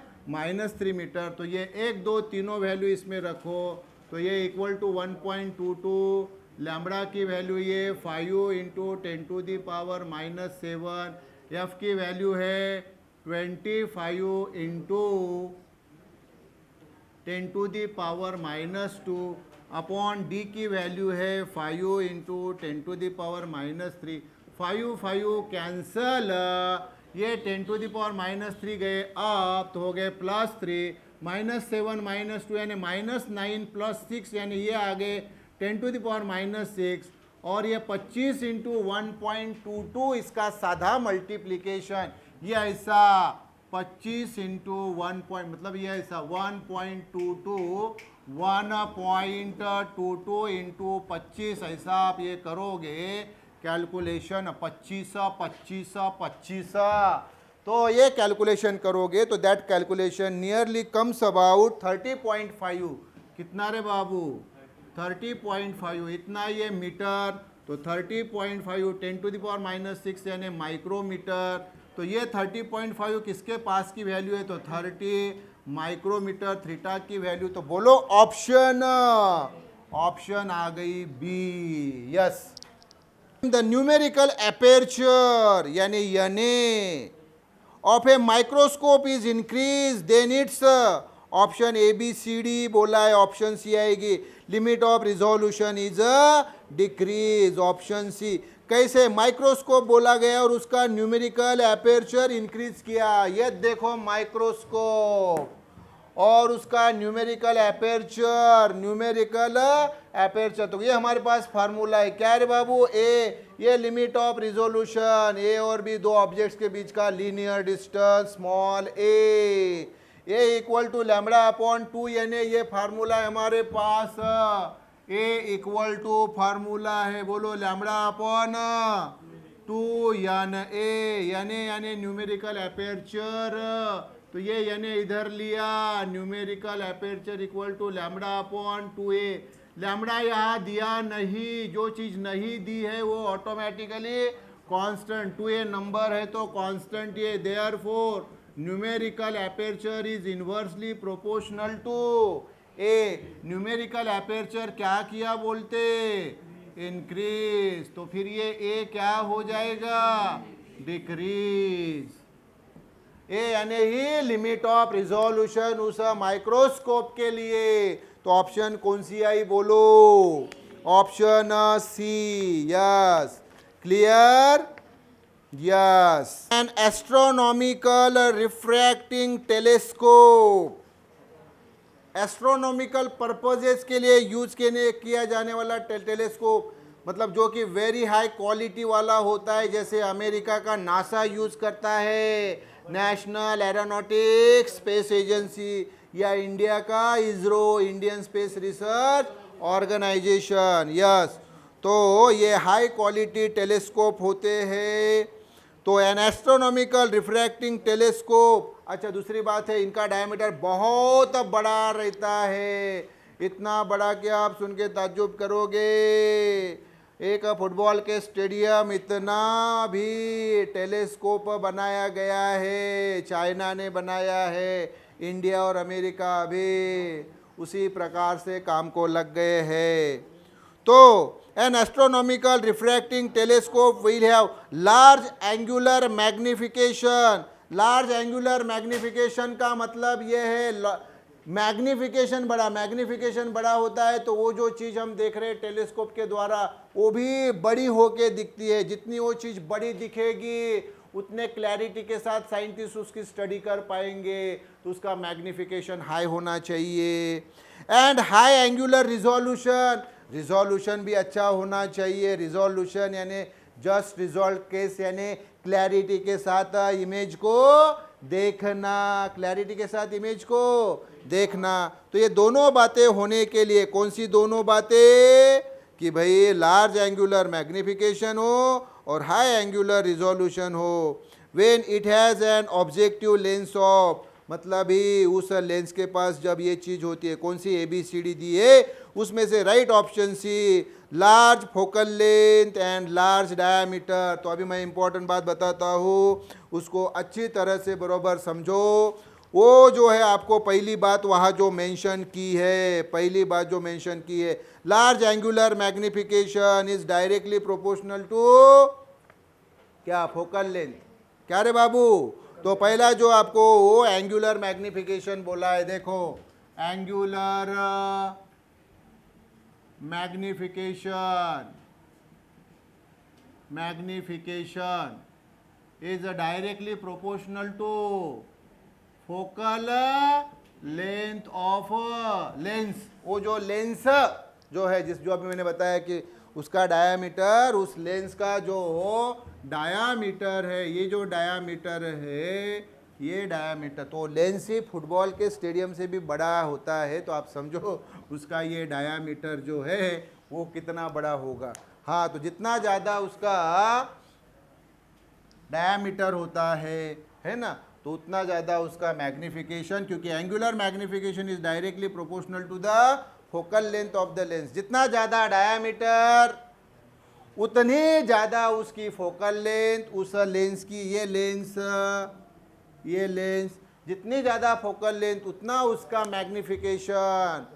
Speaker 1: मीटर। तो ये 1 2 तीनों वैल्यू इसमें रखो, तो ये इक्वल टू 1.22, लैम्बडा की वैल्यू ये 5 इंटू 10⁻⁻7, एफ की वैल्यू है 25 इंटू 10⁻⁻2 अपॉन डी की वैल्यू है 5 इंटू 10⁻⁻3, 5 कैंसल, ये 10⁻³ गए अप, तो हो गए +3, -7 -2 यानी -9 +6 यानी ये आ गए 10⁻⁻6, और ये 25 इंटू 1.22 इसका साधा मल्टीप्लीकेशन, ये ऐसा 25 इंटू 1 मतलब ये ऐसा 1.22 इंटू 25, ऐसा आप ये करोगे कैलकुलेशन 25, तो ये कैलकुलेशन करोगे तो that calculation nearly comes about 30.5, कितना रे बाबू 30.5, इतना ये मीटर, तो 30.5 10⁻⁻6 यानी माइक्रोमीटर, तो ये 30.5 किसके पास की वैल्यू है, तो 30 माइक्रोमीटर, थीटा की वैल्यू, तो बोलो ऑप्शन आ गई B, yes. The numerical aperture यानी यानी of a microscope is increase then it's, option A B C D बोला है, ऑप्शन सी आएगी, limit of resolution is decrease, option C. कैसे माइक्रोस्कोप बोला गया और उसका न्यूमेरिकल अपर्चर इंक्रीज किया, ये देखो माइक्रोस्कोप और उसका न्यूमेरिकल अपर्चर, तो ये हमारे पास फार्मूला है, क्या रे बाबू, ए, ये लिमिट ऑफ रिजोल्यूशन, ए और बी दो ऑब्जेक्ट्स के बीच का linear distance small A equal to lambda upon 2, यानी ये फार्मूला है हमारे पास, ए इक्वल टू फार्मूला है, बोलो लैम्बडा अपॉन 2 यानी न्यूमेरिकल अपर्चर, तो ये यानी इधर लिया, numerical aperture equal to lambda upon 2a, lambda यहाँ दिया नहीं, जो चीज़ नहीं दी है वो ऑटोमेटिकली कांस्टेंट, 2a नंबर है तो कांस्टेंट ये, therefore numerical aperture is inversely proportional to A, numerical aperture क्या किया बोलते, इंक्रीज, तो फिर ये ए क्या हो जाएगा, डिक्रीज, ए यानी ही लिमिट ऑफ रिजोल्यूशन उस माइक्रोस्कोप के लिए, तो ऑप्शन कौन सी आई बोलो, option C, yes, clear, yes. An astronomical refracting telescope, astronomical purposes के लिए यूज किया जाने वाला टेलीस्कोप, मतलब जो कि वेरी हाई क्वालिटी वाला होता है, जैसे अमेरिका का नासा यूज करता है, नेशनल एरोनॉटिक्स स्पेस एजेंसी, या इंडिया का ISRO, Indian Space Research Organisation, yes. तो ये हाई क्वालिटी टेलीस्कोप होते हैं, तो एन एस्ट्रोनॉमिकल रिफ्रैक्टिंग टेलीस्कोप, अच्छा दूसरी बात है इनका डायमीटर बहुत बड़ा रहता है, इतना बड़ा कि आप सुन के ताज्जुब करोगे, एक फुटबॉल के स्टेडियम इतना भी टेलीस्कोप बनाया गया है, चाइना ने बनाया है, इंडिया और अमेरिका भी उसी प्रकार से काम को लग गए हैं। तो an astronomical refracting telescope will have large angular magnification, large angular magnification का मतलब ये है मैग्निफिकेशन बड़ा होता है, तो वो जो चीज़ हम देख रहे हैं टेलीस्कोप के द्वारा वो भी बड़ी होके दिखती है, जितनी वो चीज़ बड़ी दिखेगी उतने क्लैरिटी के साथ साइंटिस्ट उसकी स्टडी कर पाएंगे, तो उसका मैग्निफिकेशन हाई होना चाहिए। एंड हाई एंगुलर रिजोल्यूशन भी अच्छा होना चाहिए, रिजोल्यूशन यानी जस्ट रिजॉल्व केस यानी क्लैरिटी के साथ इमेज को देखना, क्लैरिटी के साथ इमेज को देखना। तो ये दोनों बातें होने के लिए, कौन सी दोनों बातें, कि भाई लार्ज एंगुलर मैग्निफिकेशन हो और हाई एंगुलर रिजोल्यूशन हो। When it has an objective lens of, मतलब ही उस लेंस के पास जब ये चीज़ होती है, कौन सी ABCD दी है, उसमें से right option C, large focal length and large diameter. तो अभी मैं इंपॉर्टेंट बात बताता हूँ, उसको अच्छी तरह से बरोबर समझो। वो जो है आपको पहली बात वहाँ जो मेंशन की है, पहली बात जो मेंशन की है, large angular magnification is directly proportional to क्या, फोकल लेंथ। क्या रे बाबू, तो पहला जो आपको वो एंगुलर मैग्निफिकेशन बोला है, देखो angular magnification is directly proportional to focal length of lens. वो जो लेंस जो है, जो अभी मैंने बताया कि उसका डायामीटर, उस लेंस का जो हो डायामीटर है, ये जो डायामीटर है, ये डायामीटर, तो लेंस ही फुटबॉल के स्टेडियम से भी बड़ा होता है, तो आप समझो उसका ये डायामीटर जो है वो कितना बड़ा होगा। हाँ, तो जितना ज़्यादा उसका डायामीटर होता है ना, तो उतना ज़्यादा उसका मैग्निफिकेशन, क्योंकि angular magnification is directly proportional to the focal length of the lens. जितना ज़्यादा डायामीटर उतनी ज़्यादा उसकी फोकल लेंथ, उस लेंस की, ये लेंस जितनी ज़्यादा फोकल लेंथ उतना उसका मैग्निफिकेशन।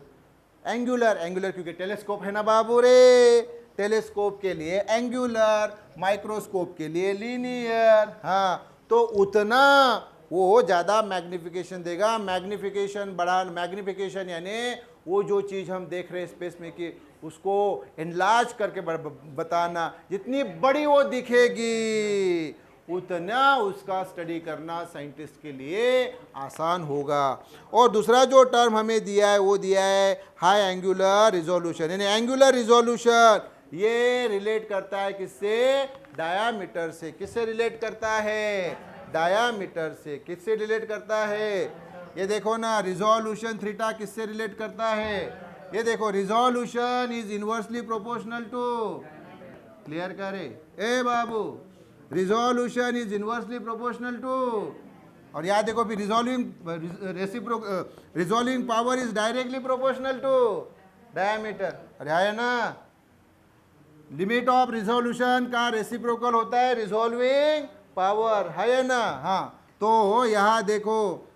Speaker 1: एंगुलर क्योंकि टेलीस्कोप है ना बाबू रे, टेलीस्कोप के लिए एंगुलर, माइक्रोस्कोप के लिए लीनियर। हाँ, तो उतना वो ज़्यादा मैग्निफिकेशन देगा। मैग्निफिकेशन बढ़ा, मैग्निफिकेशन यानी वो जो चीज़ हम देख रहे हैं स्पेस में कि उसको एनलार्ज करके बताना, जितनी बड़ी वो दिखेगी उतना उसका स्टडी करना साइंटिस्ट के लिए आसान होगा। और दूसरा जो टर्म हमें दिया है वो दिया है हाई एंगुलर रिजोल्यूशन, यानी एंगुलर रिजोल्यूशन ये रिलेट करता है किससे, डायामीटर से। किससे रिलेट करता है, डायामीटर से। किससे रिलेट करता है, ये देखो ना, रिजोल्यूशन थीटा किससे रिलेट करता है, ये देखो, resolution is inversely proportional to, clear करे ए बाबू, resolution is inversely proportional to, और याद देखो फिर resolving power is directly proportional to diameter. अरे है ना, लिमिट ऑफ रिजोल्यूशन का रेसिप्रोकल होता है रिजोल्विंग पावर, है ना। हाँ, तो यहाँ देखो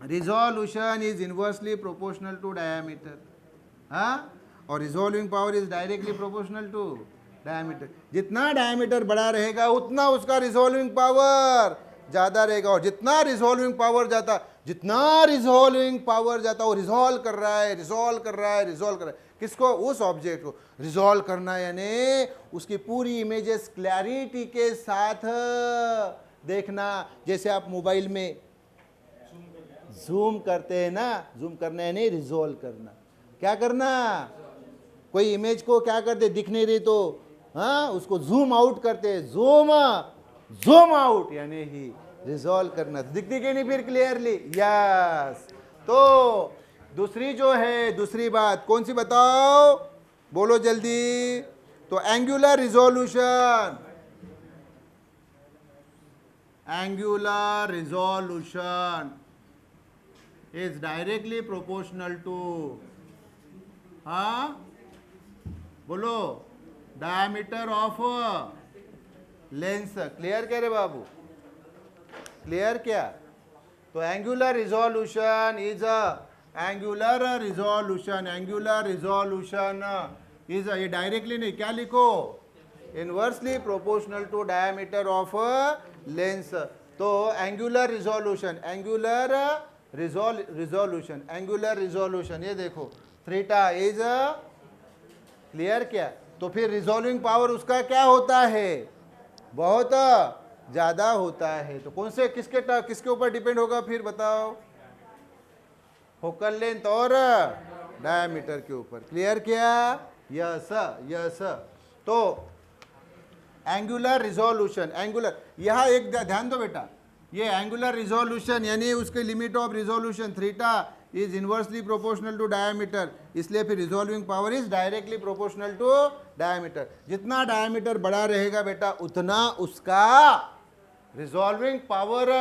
Speaker 1: resolution is inversely proportional to diameter, हाँ, और resolving power is directly proportional to diameter. जितना डायमीटर बड़ा रहेगा उतना उसका रिजोल्विंग पावर ज़्यादा रहेगा, और जितना रिजोल्विंग पावर जाता वो रिजोल्व कर रहा है, किसको, उस ऑब्जेक्ट को रिजोल्व करना, यानी उसकी पूरी इमेजेस क्लैरिटी के साथ देखना। जैसे आप मोबाइल में जूम करते हैं ना, जूम करना यानी रिजोल्व करना। क्या करना, कोई इमेज को क्या करते, दिख नहीं रही तो हाँ उसको जूम आउट करते, जूम आउट यानी ही रिजोल्व करना, दिखती कि नहीं फिर क्लियरली, यस। तो दूसरी जो है, दूसरी बात कौन सी बताओ, बोलो जल्दी। तो angular resolution is directly proportional to, हाँ बोलो, डायमीटर ऑफ लेंस। क्लियर क्या रे बाबू, क्लियर क्या। तो एंगुलर रिजोल्यूशन इज ये डायरेक्टली नहीं, क्या लिखो, inversely proportional to diameter of lens. तो एंगुलर रिजोल्यूशन ये देखो, थीटा इज क्लियर क्या। तो फिर रिजोल्विंग पावर उसका क्या होता है, बहुत ज़्यादा होता है। तो कौन से किसके ऊपर डिपेंड होगा फिर बताओ, फोकल लेंथ और डायमीटर के ऊपर। क्लियर क्या, यस। तो एंगुलर रिजोल्यूशन, एंगुलर, यहाँ एक ध्यान दो बेटा, ये एंगुलर रिजोल्यूशन यानी उसके limit of resolution theta is inversely proportional to diameter, इसलिए फिर resolving power is directly proportional to diameter. जितना डायमीटर बड़ा रहेगा बेटा उतना उसका रिजोल्विंग पावर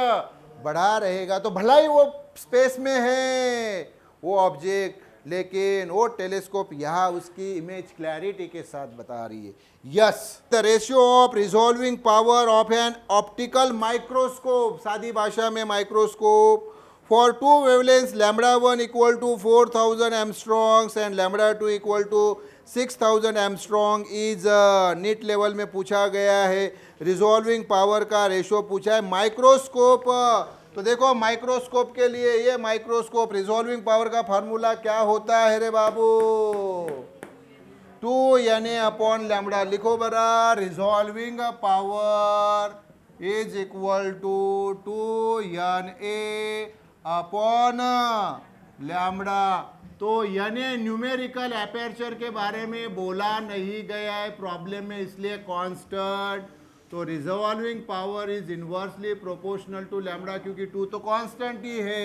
Speaker 1: बड़ा रहेगा। तो भला ही वो स्पेस में है वो ऑब्जेक्ट, लेकिन वो टेलीस्कोप यहाँ उसकी इमेज क्लैरिटी के साथ बता रही है। Yes, the ratio of resolving power of an optical microscope, सादी भाषा में microscope, for two wavelengths lambda 1 equal to 4000 Armstrongs and lambda 2 equal to 6000 Armstrong is NEET level में पूछा गया है। रिजॉल्विंग पावर का रेशो पूछा है माइक्रोस्कोप। तो देखो माइक्रोस्कोप के लिए ये माइक्रोस्कोप रिजॉल्विंग पावर का फार्मूला क्या होता है रे बाबू, 2Na/लैम्बडा। लिखो बरा, resolving power is equal to 2Na upon lambda. तो यानी न्यूमेरिकल एपर्चर के बारे में बोला नहीं गया है प्रॉब्लम में, इसलिए कांस्टेंट। तो resolving power is inversely proportional to lambda, क्योंकि 2 तो कांस्टेंट ही है।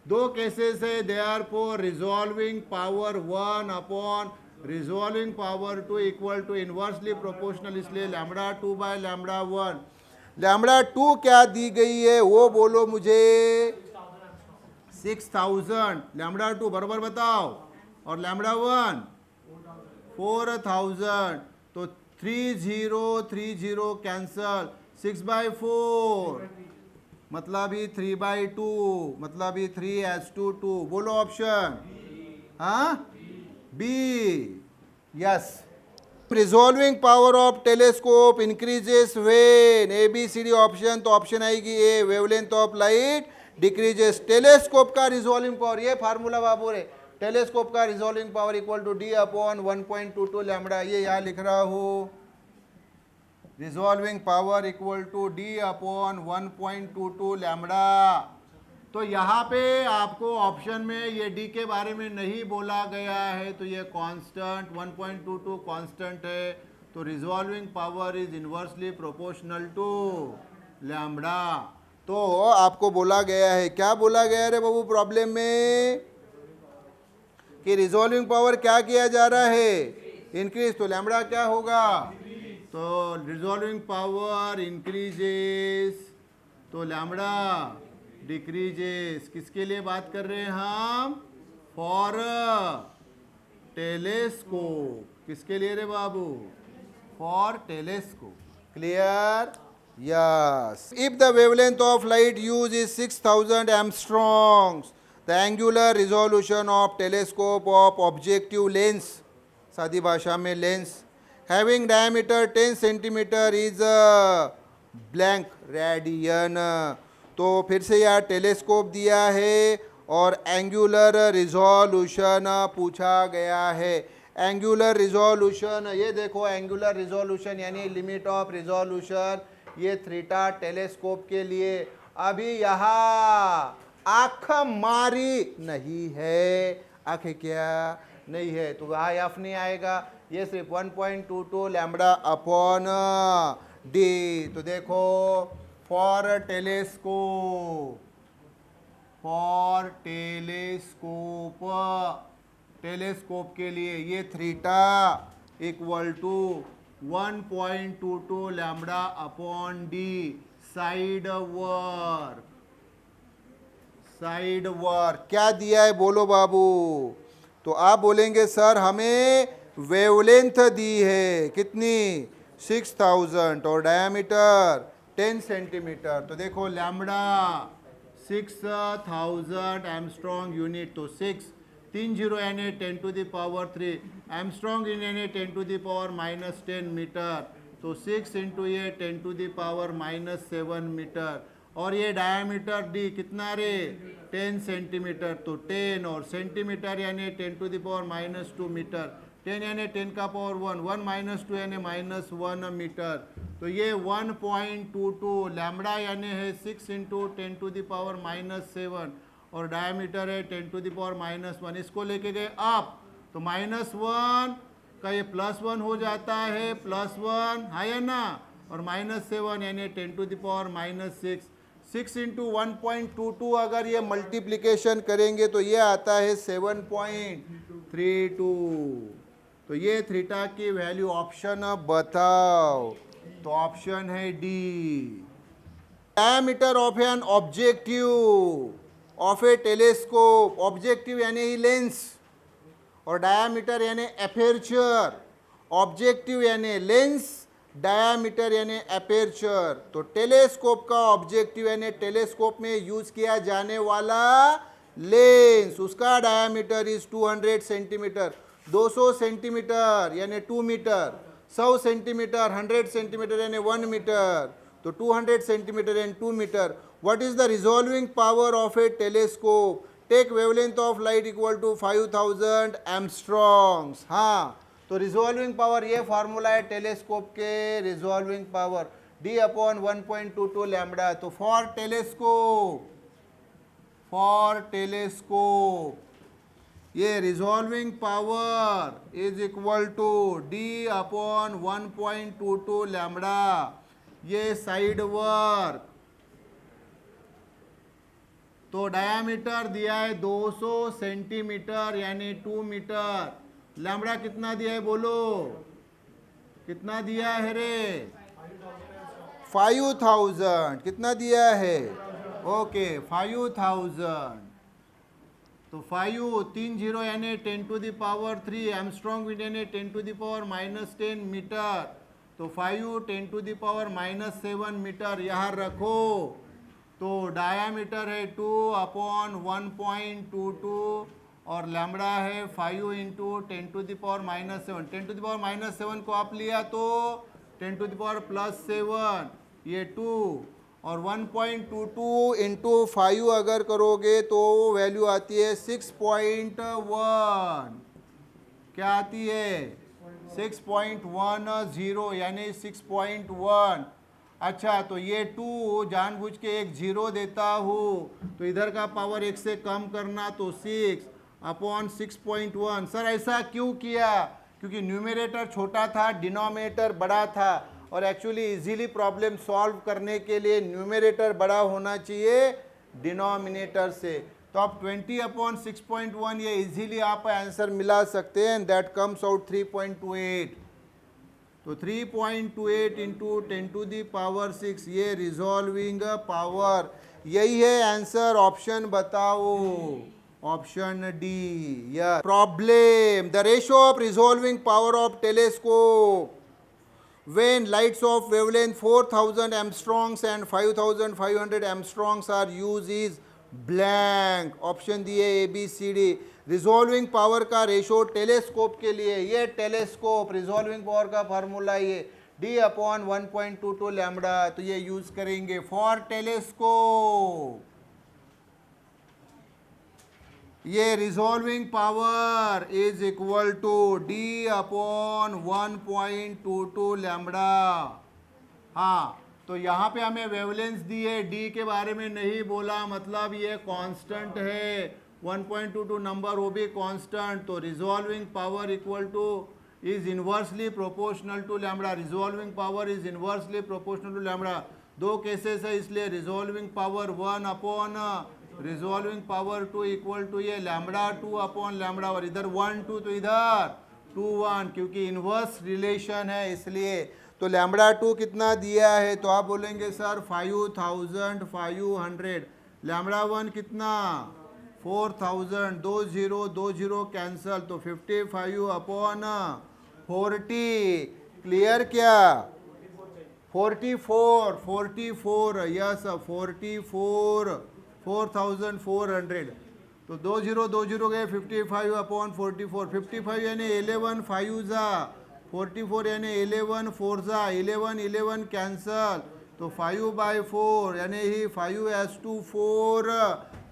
Speaker 1: दो केसेस है, therefore resolving power 1 upon resolving power 2 equal to inversely proportional, इसलिए लैम्बडा 2/लैम्बडा 1। लैम्बडा 2 क्या दी गई है वो बोलो मुझे, 6000। लैम्बडा 2 बराबर बताओ, और लैम्बडा 1 4000। तो 30 कैंसल, 6/4 मतलब ही 3/2, मतलब ही 3:2। बोलो ऑप्शन, हाँ B. Yes, resolving power of telescope increases when ABCD option, तो ऑप्शन आएगी A, wavelength of light decreases. Telescope का रिजॉल्विंग पावर, ये फार्मूला बाबू रे, टेलीस्कोप का resolving power equal to D upon 1.22 lambda. ये यहाँ लिख रहा हूँ, resolving power equal to D upon 1.22 lambda. तो यहाँ पे आपको ऑप्शन में ये D के बारे में नहीं बोला गया है, तो ये कांस्टेंट 1.22 कांस्टेंट है। तो resolving power is inversely proportional to lambda. तो आपको बोला गया है, क्या बोला गया रे बाबू प्रॉब्लम में, कि रिजॉल्विंग पावर क्या किया जा रहा है, इंक्रीज। तो लैम्बडा क्या होगा, तो रिजॉल्विंग पावर इंक्रीजेस, तो लैम्बडा डिक्रीजेस। किसके लिए बात कर रहे हैं हम, फॉर टेलीस्कोप। किसके लिए रे बाबू, for telescope. Clear, yes. If the wavelength of light used is 6000 Armstrongs, the angular resolution of telescope of objective lens, सादी भाषा में lens, having diameter 10 centimeter is a blank radian। तो फिर से यहाँ टेलीस्कोप दिया है और एंगुलर रिजोल्यूशन पूछा गया है। एंगुलर रिजोल्यूशन, ये देखो एंगुलर रिजोल्यूशन यानी लिमिट ऑफ रिजोल्यूशन, ये थीटा टेलीस्कोप के लिए। अभी यहाँ आँख मारी नहीं है, आँख क्या नहीं है, तो वहाँ एफ नहीं आएगा, ये सिर्फ 1.22 लैम्बडा अपॉन D। तो देखो for telescope, for telescope, telescope के लिए ये theta equal to 1.22 lambda upon D। Side work, side work क्या दिया है बोलो बाबू, तो आप बोलेंगे सर हमें वेवलेंथ दी है कितनी 6000 और डायमीटर 10 सेंटीमीटर। तो देखो लैम्बडा 6000 एमस्ट्रॉन्ग यूनिट, तो 6 3 0 यानी 10 to the power 3 एमस्ट्रॉन्ग इन यानी 10 to the power -10 मीटर, तो 6 इंटू ये 10 to the power -7 मीटर। और ये डायमीटर डी कितना रे 10 सेंटीमीटर, तो 10 और सेंटीमीटर यानी 10 to the power -2 मीटर, 10 यानी 10 का पावर 1, 1 -2 यानी -1 मीटर। तो ये 1.22 लैम्बडा यानी है 6 इंटू 10 to the power -7 और डायमीटर है 10 to the power -1। इसको लेके गए अप तो -1 का ये +1 हो जाता है, +1 है ना, और -7 यानी 10⁻⁻6। 6 इंटू 1.22 अगर ये मल्टीप्लिकेशन करेंगे तो ये आता है 7.32। तो ये थीटा की वैल्यू ऑप्शन बताओ, तो ऑप्शन है D. Diameter of an objective of a telescope, objective यानी ही लेंस और डायमीटर यानी एपर्चर, ऑब्जेक्टिव यानी लेंस, डायमीटर यानी एपर्चर। तो टेलीस्कोप का ऑब्जेक्टिव यानी टेलीस्कोप में यूज किया जाने वाला लेंस, उसका डायमीटर इज 200 सेंटीमीटर। 200 सेंटीमीटर यानी 2 मीटर, 100 सेंटीमीटर 100 सेंटीमीटर यानी 1 मीटर, तो 200 centimetre and 2 metre. What is the resolving power of a telescope? Take wavelength of light equal to 5000 angstroms. हाँ, तो रिजॉल्विंग पावर ये फार्मूला है टेलीस्कोप के resolving power D/1.22 lambda. तो for telescope ये resolving power is equal to D/1.22 lambda. ये side work, तो diameter दिया है 200 सेंटीमीटर यानी 2 मीटर। लैम्बडा कितना दिया है बोलो, कितना दिया है रे? 5000। कितना दिया है? ओके 5000। तो 5 3 0 यानी 10⁻³ एम्स्ट्रॉन्ग यानी 10⁻⁻10 मीटर। तो 5 10⁻⁻7 मीटर यहाँ रखो। तो डायामीटर है 2/1.22 और लैम्बडा है 5 इंटू 10⁻⁻7। 10⁻⁻7 को आप लिया तो 10⁻+7 ये 2 और 1.22 इंटू 5 अगर करोगे तो वैल्यू आती है 6.1। क्या आती है? 6.10 यानी 6.1। अच्छा, तो ये 2 जानबूझ के एक 0 देता हूँ, तो इधर का पावर 1 से कम करना, तो 6/6.1। सर ऐसा क्यों किया? क्योंकि न्यूमरेटर छोटा था, डिनोमिनेटर बड़ा था, और एक्चुअली इजीली प्रॉब्लम सॉल्व करने के लिए न्यूमरेटर बड़ा होना चाहिए डिनोमिनेटर से। तो आप 20/6.1 ये इजीली आप आंसर मिला सकते हैं, दैट कम्स आउट 3.28। तो 3.28 इंटू 10⁻6 ये रिजॉल्विंग पावर, यही है आंसर। ऑप्शन बताओ, ऑप्शन डी। या problem, the ratio of resolving power of telescope when lights of wavelength 4000 amstrongs and 5500 amstrongs are used is blank। Option दिए A B C D. Resolving power का ratio telescope के लिए, ये telescope resolving power का formula ये D/1.22 lambda. तो ये use करेंगे फॉर टेलीस्कोप। ये resolving power is equal to D/1.22 lambda. हाँ, तो यहाँ पे हमें वेवलेंस दी है, डी के बारे में नहीं बोला, मतलब ये कांस्टेंट है। 1.22 नंबर वो भी कांस्टेंट। तो resolving power equal to is inversely proportional to lambda. Resolving power is inversely proportional to lambda. दो केसेस है, इसलिए resolving power 1 resolving power 2 equal to ये λ2 अपॉन λ, और इधर 1 2 तो इधर 2 1, क्योंकि इनवर्स रिलेशन है इसलिए। तो λ2 कितना दिया है? तो आप बोलेंगे सर 5500। λ1 कितना? 4000। 2 0 कैंसल, तो 55/40। क्लियर क्या? 44 यस 4400। तो 2 0 गए, 55/44। 55 यानी 11 5 जा, 44 यानी 11 4 जा, 11 कैंसल, तो 5/4 यानी ही 5:4।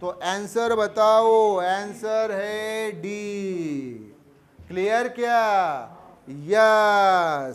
Speaker 1: तो आंसर बताओ, आंसर है डी। क्लियर क्या? यस।